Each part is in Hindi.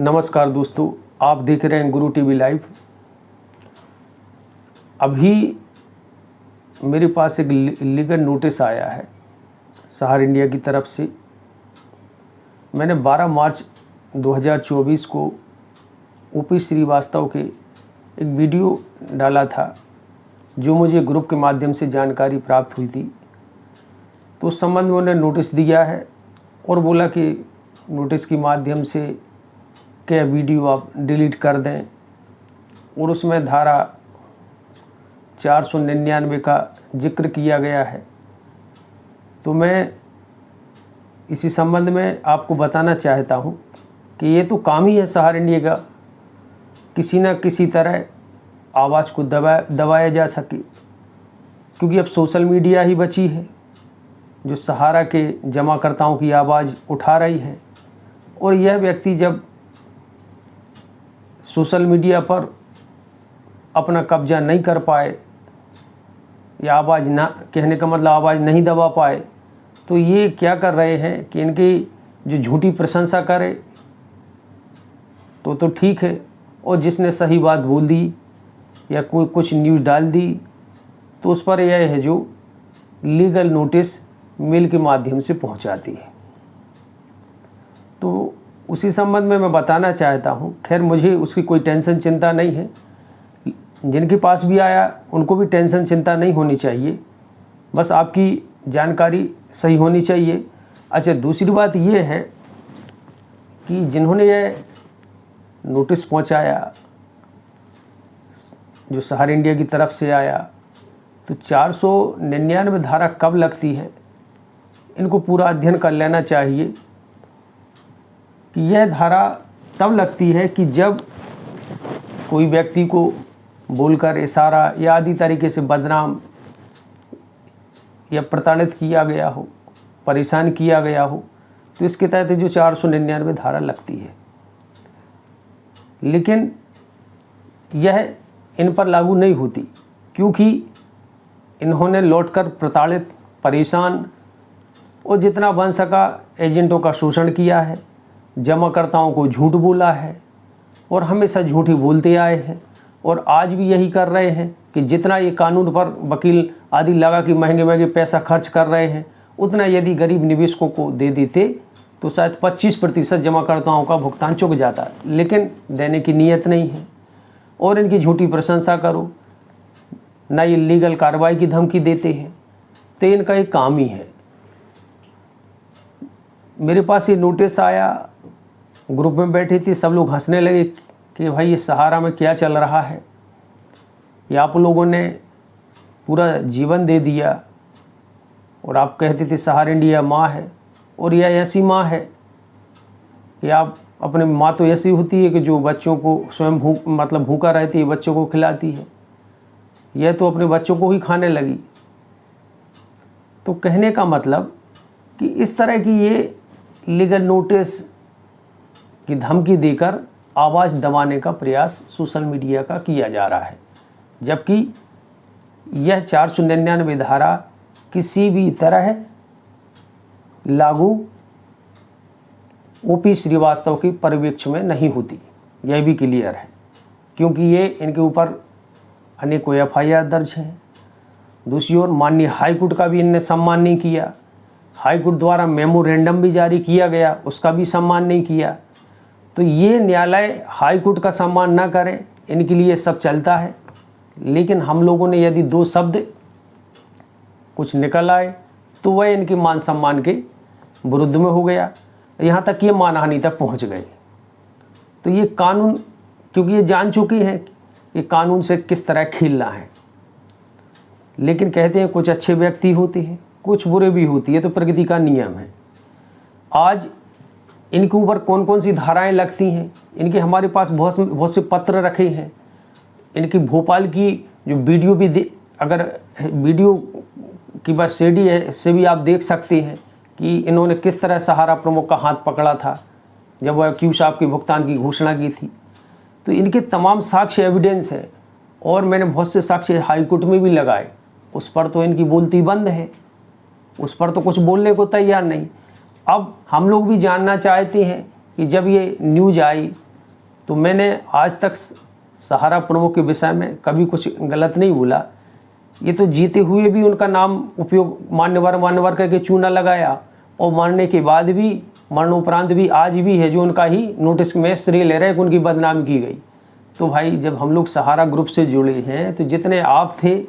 नमस्कार दोस्तों, आप देख रहे हैं गुरु टीवी लाइव। अभी मेरे पास एक लीगल नोटिस आया है सहार इंडिया की तरफ से। मैंने 12 मार्च 2024 को ओपी श्रीवास्तव के एक वीडियो डाला था जो मुझे ग्रुप के माध्यम से जानकारी प्राप्त हुई थी। तो उस संबंध में उन्होंने नोटिस दिया है और बोला कि नोटिस के माध्यम से क्या वीडियो आप डिलीट कर दें, और उसमें धारा 499 का जिक्र किया गया है। तो मैं इसी संबंध में आपको बताना चाहता हूं कि ये तो काम ही है सहार इंडिया का, किसी न किसी तरह आवाज़ को दबाया जा सके, क्योंकि अब सोशल मीडिया ही बची है जो सहारा के जमाकर्ताओं की आवाज़ उठा रही है। और यह व्यक्ति जब सोशल मीडिया पर अपना कब्जा नहीं कर पाए या आवाज़ ना, कहने का मतलब आवाज़ नहीं दबा पाए, तो ये क्या कर रहे हैं कि इनकी जो झूठी प्रशंसा करे तो ठीक है, और जिसने सही बात बोल दी या कोई कुछ न्यूज़ डाल दी तो उस पर यह है जो लीगल नोटिस मेल के माध्यम से पहुंचाती है। तो उसी संबंध में मैं बताना चाहता हूं। खैर, मुझे उसकी कोई टेंशन चिंता नहीं है, जिनके पास भी आया उनको भी टेंशन चिंता नहीं होनी चाहिए, बस आपकी जानकारी सही होनी चाहिए। अच्छा, दूसरी बात ये है कि जिन्होंने यह नोटिस पहुंचाया जो सहार इंडिया की तरफ से आया, तो 499 धारा कब लगती है इनको पूरा अध्ययन कर लेना चाहिए कि यह धारा तब लगती है कि जब कोई व्यक्ति को बोलकर इशारा या आदि तरीके से बदनाम या प्रताड़ित किया गया हो, परेशान किया गया हो, तो इसके तहत जो 499 धारा लगती है। लेकिन यह इन पर लागू नहीं होती, क्योंकि इन्होंने लौटकर प्रताड़ित, परेशान और जितना बन सका एजेंटों का शोषण किया है, जमाकर्ताओं को झूठ बोला है और हमेशा झूठी बोलते आए हैं, और आज भी यही कर रहे हैं कि जितना ये कानून पर वकील आदि लगा कि महंगे महंगे पैसा खर्च कर रहे हैं, उतना यदि गरीब निवेशकों को दे देते तो शायद 25% जमाकर्ताओं का भुगतान चुक जाता, लेकिन देने की नीयत नहीं है। और इनकी झूठी प्रशंसा करो ना, ये लीगल कार्रवाई की धमकी देते हैं, तो इनका एक काम ही है। मेरे पास ये नोटिस आया, ग्रुप में बैठे थे, सब लोग हंसने लगे कि भाई ये सहारा में क्या चल रहा है, ये आप लोगों ने पूरा जीवन दे दिया और आप कहते थे सहार इंडिया माँ है, और यह ऐसी माँ है कि आप अपने माँ तो ऐसी होती है कि जो बच्चों को स्वयं भूखा रहती है, बच्चों को खिलाती है, यह तो अपने बच्चों को ही खाने लगी। तो कहने का मतलब कि इस तरह की ये लीगल नोटिस की धमकी देकर आवाज़ दबाने का प्रयास सोशल मीडिया का किया जा रहा है, जबकि यह 499 धारा किसी भी तरह लागू ओपी श्रीवास्तव के पर्यवेक्षण में नहीं होती, यह भी क्लियर है, क्योंकि ये इनके ऊपर अनेकों FIR दर्ज हैं। दूसरी ओर माननीय हाईकोर्ट का भी इनने सम्मान नहीं किया, हाईकोर्ट द्वारा मेमोरेंडम भी जारी किया गया, उसका भी सम्मान नहीं किया। तो ये न्यायालय हाईकोर्ट का सम्मान ना करे, इनके लिए सब चलता है। लेकिन हम लोगों ने यदि 2 शब्द कुछ निकल आए तो वह इनके मान सम्मान के विरुद्ध में हो गया, यहाँ तक ये मानहानि तक पहुँच गए। तो ये कानून, क्योंकि ये जान चुकी हैं कि कानून से किस तरह खेलना है, लेकिन कहते हैं कुछ अच्छे व्यक्ति होते हैं, कुछ बुरे भी होती है, तो प्रकृति का नियम है। आज इनके ऊपर कौन कौन सी धाराएं लगती हैं, इनके हमारे पास बहुत से पत्र रखे हैं। इनकी भोपाल की जो वीडियो भी अगर वीडियो की बात सीडी है से भी आप देख सकते हैं कि इन्होंने किस तरह सहारा प्रमुख का हाथ पकड़ा था जब वह क्यू साहब के भुगतान की घोषणा की थी। तो इनके तमाम साक्ष्य एविडेंस है, और मैंने बहुत से साक्ष्य हाईकोर्ट में भी लगाए, उस पर तो इनकी बोलती बंद है, उस पर तो कुछ बोलने को तैयार नहीं। अब हम लोग भी जानना चाहते हैं कि जब ये न्यूज़ आई तो मैंने आज तक सहारा प्रमुख के विषय में कभी कुछ गलत नहीं बोला। ये तो जीते हुए भी उनका नाम उपयोग मान्यवर करके चूना लगाया, और मरने के बाद भी, मरणोपरांत भी आज भी है जो उनका ही नोटिस में श्रेय ले रहे हैं कि उनकी बदनामी की गई। तो भाई जब हम लोग सहारा ग्रुप से जुड़े हैं तो जितने आप थे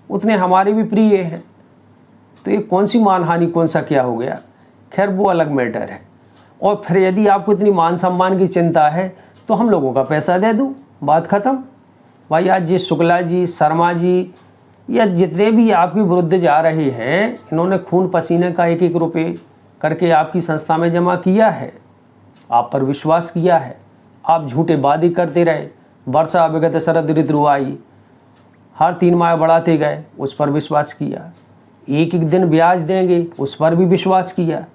उतने हमारे भी प्रिय हैं। तो ये कौन सी मानहानि, कौन सा क्या हो गया, खैर वो अलग मैटर है। और फिर यदि आपको इतनी मान सम्मान की चिंता है तो हम लोगों का पैसा दे दूँ, बात ख़त्म। भाई आज जी शुक्ला जी, शर्मा जी या जितने भी आपके विरुद्ध जा रहे हैं, इन्होंने खून पसीने का 1-1 रुपये करके आपकी संस्था में जमा किया है, आप पर विश्वास किया है, आप झूठे वादे करते रहे, वर्षा विगत शरद ऋतु आई, हर 3 माह बढ़ाते गए, उस पर विश्वास किया, 1-1 दिन ब्याज देंगे उस पर भी विश्वास किया,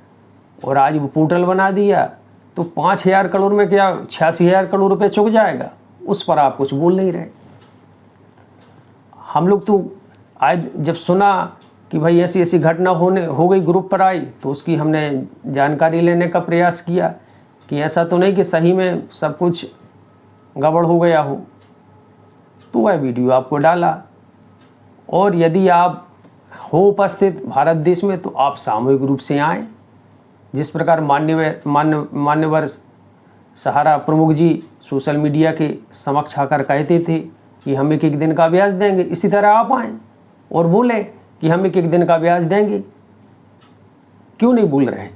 और आज वो पोर्टल बना दिया तो 5,000 करोड़ में क्या 86,000 करोड़ रुपये चुक जाएगा, उस पर आप कुछ बोल नहीं रहे। हम लोग तो आज जब सुना कि भाई ऐसी ऐसी घटना हो गई ग्रुप पर आई, तो उसकी हमने जानकारी लेने का प्रयास किया कि ऐसा तो नहीं कि सही में सब कुछ गड़बड़ हो गया हो, तो वह वीडियो आपको डाला। और यदि आप हो उपस्थित भारत देश में तो आप सामूहिक रूप से आएँ। जिस प्रकार मान्यवर सहारा प्रमुख जी सोशल मीडिया के समक्ष आकर कहते थे कि हम 1-1 दिन का ब्याज देंगे, इसी तरह आप आएँ और बोले कि हम 1-1 दिन का ब्याज देंगे। क्यों नहीं बोल रहे?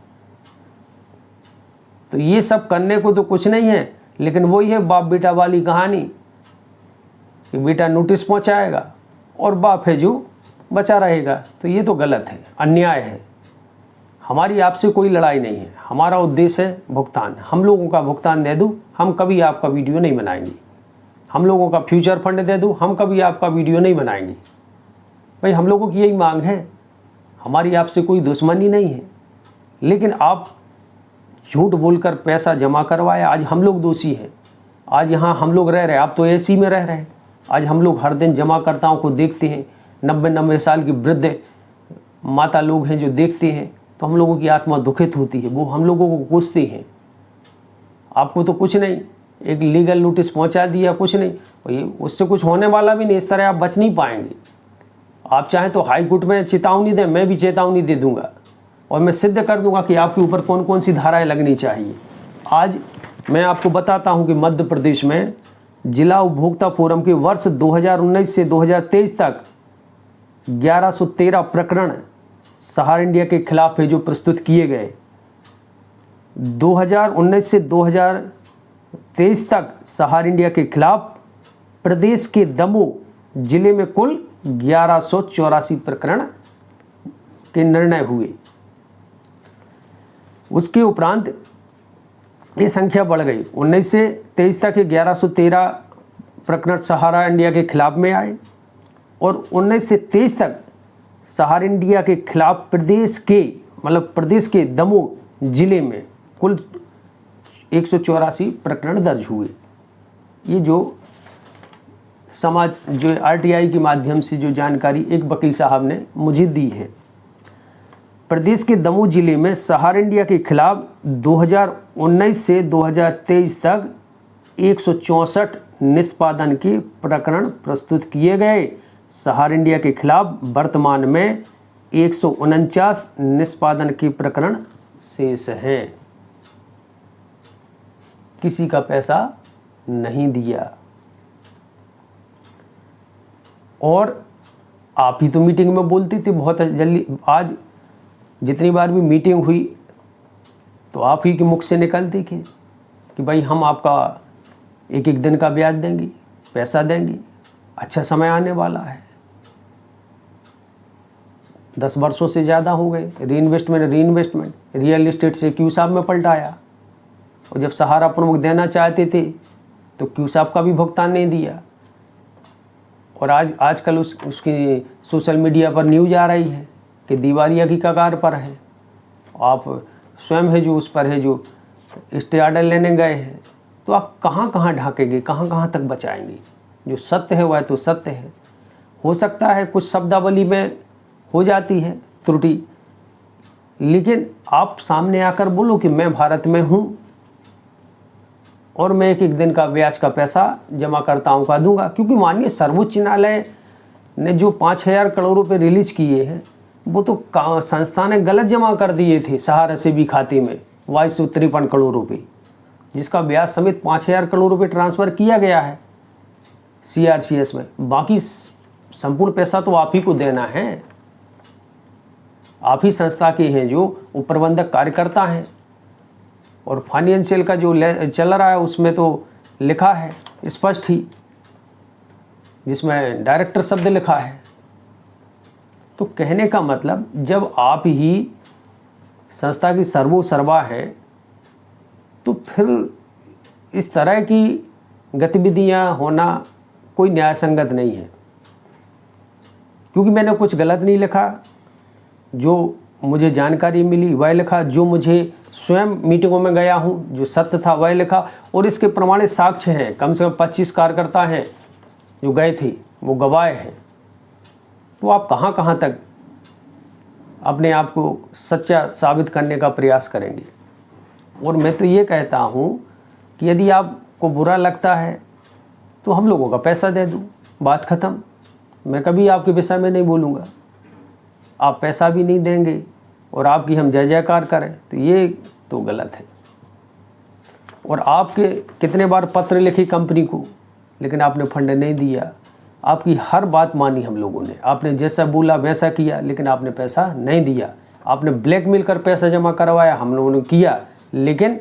तो ये सब करने को तो कुछ नहीं है, लेकिन वही है बाप बेटा वाली कहानी कि बेटा नोटिस पहुंचाएगा और बाप है जो बचा रहेगा। तो ये तो गलत है, अन्याय है। हमारी आपसे कोई लड़ाई नहीं है, हमारा उद्देश्य है भुगतान। हम लोगों का भुगतान दे दूँ, हम कभी आपका वीडियो नहीं बनाएंगे। हम लोगों का फ्यूचर फंड दे दूँ, हम कभी आपका वीडियो नहीं बनाएंगे। भाई हम लोगों की यही मांग है, हमारी आपसे कोई दुश्मनी नहीं है। लेकिन आप झूठ बोलकर पैसा जमा करवाए, आज हम लोग दोषी हैं। आज यहाँ हम लोग रह रहे, आप तो एसी में रह रहे हैं। आज हम लोग हर दिन जमाकर्ताओं को देखते हैं, 90-90 साल की वृद्ध माता लोग हैं जो देखते हैं, तो हम लोगों की आत्मा दुखित होती है, वो हम लोगों को कोसते हैं। आपको तो कुछ नहीं, एक लीगल नोटिस पहुंचा दिया, कुछ नहीं, उससे कुछ होने वाला भी नहीं। इस तरह आप बच नहीं पाएंगे। आप चाहें तो हाई कोर्ट में चेतावनी दें, मैं भी चेतावनी दे दूंगा और मैं सिद्ध कर दूंगा कि आपके ऊपर कौन कौन सी धाराएं लगनी चाहिए। आज मैं आपको बताता हूं कि मध्य प्रदेश में जिला उपभोक्ता फोरम के वर्ष 2019 से 2023 तक 1113 प्रकरण सहारा इंडिया के खिलाफ है जो प्रस्तुत किए गए। 2019 से 2023 तक सहारा इंडिया के खिलाफ प्रदेश के दमोह जिले में कुल 1184 प्रकरण के निर्णय हुए। उसके उपरांत ये संख्या बढ़ गई, 19 से 23 तक 1113 प्रकरण सहारा इंडिया के खिलाफ में आए, और 19 से 23 तक सहारा इंडिया के खिलाफ प्रदेश के दमोह जिले में कुल 184 प्रकरण दर्ज हुए। ये जो आरटीआई के माध्यम से जो जानकारी एक वकील साहब ने मुझे दी है। प्रदेश के दमोह जिले में सहारा इंडिया के खिलाफ 2019 से 2023 तक 164 निष्पादन के प्रकरण प्रस्तुत किए गए। सहारा इंडिया के खिलाफ वर्तमान में 149 निष्पादन के प्रकरण शेष हैं। किसी का पैसा नहीं दिया। और आप ही तो मीटिंग में बोलते थे बहुत जल्दी। आज जितनी बार भी मीटिंग हुई तो आप ही के मुख से निकलती थी कि भाई हम आपका 1-1 दिन का ब्याज देंगे, पैसा देंगे, अच्छा समय आने वाला है। 10 वर्षों से ज़्यादा हो गए। रीइन्वेस्टमेंट रियल एस्टेट से क्यू साहब में पलटाया, और जब सहारा प्रमुख देना चाहते थे तो क्यू साहब का भी भुगतान नहीं दिया। और आजकल उसकी सोशल मीडिया पर न्यूज़ आ रही है कि दिवालिया की कगार पर है। आप स्वयं है जो उस पर है जो स्टे ऑर्डर लेने गए हैं। तो आप कहाँ कहाँ ढाकेंगे, कहाँ कहाँ तक बचाएंगे? जो सत्य है वह तो सत्य है। हो सकता है कुछ शब्दावली में हो जाती है त्रुटि, लेकिन आप सामने आकर बोलो कि मैं भारत में हूँ और मैं एक एक दिन का ब्याज का पैसा जमाकर्ताओं का दूंगा। क्योंकि माननीय सर्वोच्च न्यायालय ने जो 5,000 करोड़ रुपए रिलीज किए हैं वो तो संस्था ने गलत जमा कर दिए थे सहारा से भी खाते में 2253 करोड़ रुपए, जिसका ब्याज समेत 5,000 करोड़ रुपए ट्रांसफ़र किया गया है CRCS में। बाकी संपूर्ण पैसा तो आप ही को देना है, आप ही संस्था के हैं जो उपप्रबंधक कार्यकर्ता हैं। और फाइनेंशियल का जो चल रहा है उसमें तो लिखा है स्पष्ट ही, जिसमें डायरेक्टर शब्द लिखा है। तो कहने का मतलब जब आप ही संस्था की सर्वा है तो फिर इस तरह की गतिविधियां होना कोई न्याय संगत नहीं है। क्योंकि मैंने कुछ गलत नहीं लिखा, जो मुझे जानकारी मिली वह लिखा, जो मुझे स्वयं मीटिंगों में गया हूं जो सत्य था वह लिखा, और इसके प्रमाणित साक्ष्य हैं। कम से कम 25 कार्यकर्ता हैं जो गए थे, वो गवाह हैं। तो आप कहां कहां तक अपने आप को सच्चा साबित करने का प्रयास करेंगे। और मैं तो ये कहता हूं कि यदि आपको बुरा लगता है तो हम लोगों का पैसा दे दूं, बात ख़त्म। मैं कभी आपके विषय में नहीं बोलूँगा। आप पैसा भी नहीं देंगे और आपकी हम जय जयकार करें तो ये तो गलत है। और आपके कितने बार पत्र लिखी कंपनी को, लेकिन आपने फंड नहीं दिया। आपकी हर बात मानी हम लोगों ने, आपने जैसा बोला वैसा किया, लेकिन आपने पैसा नहीं दिया। आपने ब्लैकमेल कर पैसा जमा करवाया, हम लोगों ने किया, लेकिन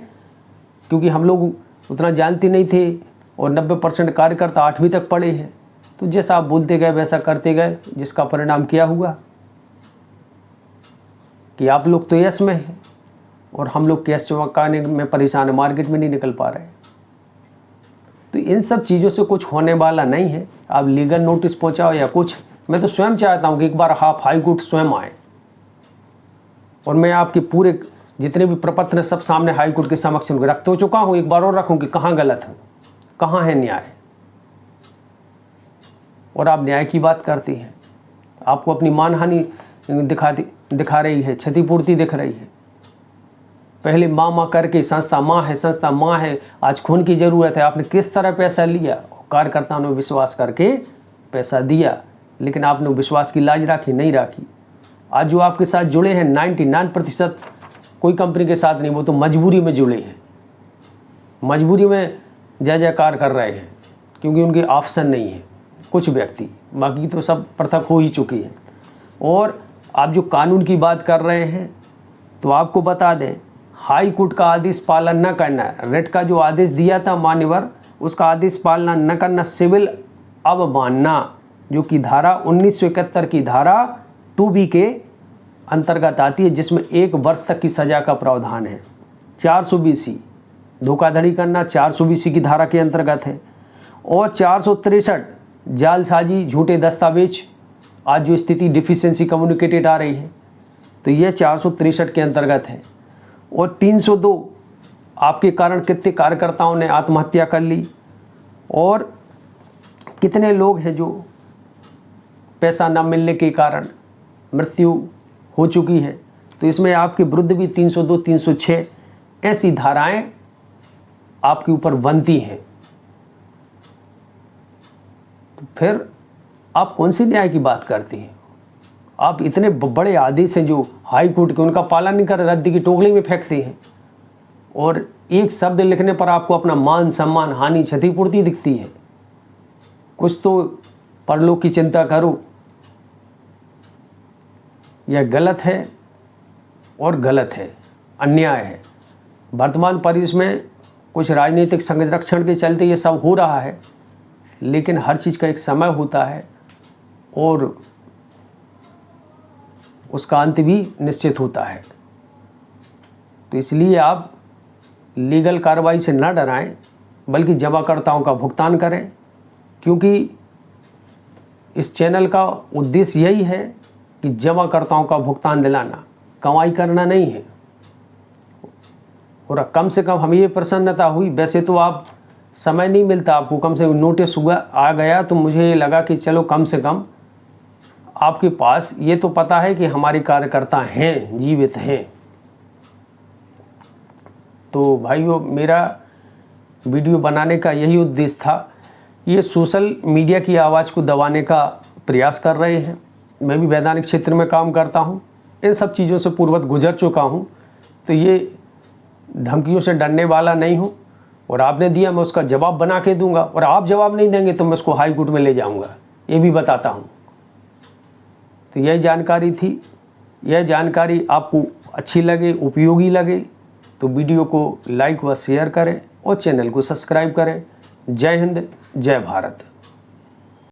क्योंकि हम लोग उतना जानते नहीं थे और 90% कार्यकर्ता 8वीं तक पढ़े हैं, तो जैसा आप बोलते गए वैसा करते गए, जिसका परिणाम क्या हुआ कि आप लोग तो यस में हैं और हम लोग कैश चमकाने में परेशान है, मार्केट में नहीं निकल पा रहे। तो इन सब चीज़ों से कुछ होने वाला नहीं है। आप लीगल नोटिस पहुंचाओ या कुछ, मैं तो स्वयं चाहता हूं कि एक बार आप हाई कोर्ट स्वयं आए और मैं आपके पूरे जितने भी प्रपत्र सब सामने हाई कोर्ट के समक्ष रख तो चुका हूं, एक बार और रखूं कि कहाँ गलत है, कहाँ है न्याय। और आप न्याय की बात करते हैं, आपको अपनी मानहानि दिखा रही है, क्षतिपूर्ति दिख रही है। पहले माँ करके संस्था माँ है, आज खून की ज़रूरत है। आपने किस तरह पैसा लिया, कार्यकर्ताओं ने विश्वास करके पैसा दिया, लेकिन आपने विश्वास की लाज राखी नहीं राखी। आज जो आपके साथ जुड़े हैं 99% कोई कंपनी के साथ नहीं, वो तो मजबूरी में जुड़े हैं, मजबूरी में जय जयकार कर रहे हैं, क्योंकि उनके ऑप्शन नहीं है कुछ व्यक्ति, बाकी तो सब पृथक हो ही चुकी है। और आप जो कानून की बात कर रहे हैं, तो आपको बता दें, हाई कोर्ट का आदेश पालन न करना, रेट का जो आदेश दिया था मान्यवर, उसका आदेश पालन न करना सिविल अवमानना, जो कि धारा 1971 की धारा 2B के अंतर्गत आती है, जिसमें 1 वर्ष तक की सज़ा का प्रावधान है। 420 धोखाधड़ी करना 420 की धारा के अंतर्गत है। और 463 जालसाजी झूठे दस्तावेज, आज जो स्थिति डिफिशिएंसी कम्युनिकेटेड आ रही है, तो यह 463 के अंतर्गत है। और 302 आपके कारण कितने कार्यकर्ताओं ने आत्महत्या कर ली, और कितने लोग हैं जो पैसा न मिलने के कारण मृत्यु हो चुकी है। तो इसमें आपके विरुद्ध भी 302, 306 ऐसी धाराएं आपके ऊपर बनती हैं। तो फिर आप कौन सी न्याय की बात करते हैं? आप इतने बड़े आदेश हैं जो हाई कोर्ट के, उनका पालन नहीं कर, रद्दी की टोकरी में फेंकते हैं, और एक शब्द लिखने पर आपको अपना मान सम्मान हानि क्षतिपूर्ति दिखती है। कुछ तो परलोक की चिंता करो। यह गलत है और गलत है, अन्याय है। वर्तमान परिवेश में कुछ राजनीतिक संरक्षण के चलते ये सब हो रहा है, लेकिन हर चीज़ का एक समय होता है और उसका अंत भी निश्चित होता है। तो इसलिए आप लीगल कार्रवाई से न डराएं, बल्कि जमाकर्ताओं का भुगतान करें, क्योंकि इस चैनल का उद्देश्य यही है कि जमाकर्ताओं का भुगतान दिलाना, कमाई करना नहीं है। और कम से कम हमें ये प्रसन्नता हुई, वैसे तो आप समय नहीं मिलता आपको, कम से कम नोटिस हुआ आ गया तो मुझे लगा कि चलो कम से कम आपके पास ये तो पता है कि हमारे कार्यकर्ता हैं, जीवित हैं। तो भाइयों, मेरा वीडियो बनाने का यही उद्देश्य था। ये सोशल मीडिया की आवाज़ को दबाने का प्रयास कर रहे हैं। मैं भी वैधानिक क्षेत्र में काम करता हूँ, इन सब चीज़ों से पूर्वत गुजर चुका हूँ, तो ये धमकियों से डरने वाला नहीं हूँ। और आपने दिया, मैं उसका जवाब बना के दूंगा, और आप जवाब नहीं देंगे तो मैं उसको हाई कोर्ट में ले जाऊंगा, ये भी बताता हूँ। तो यह जानकारी थी। यह जानकारी आपको अच्छी लगे, उपयोगी लगे तो वीडियो को लाइक व शेयर करें और चैनल को सब्सक्राइब करें। जय हिंद, जय भारत।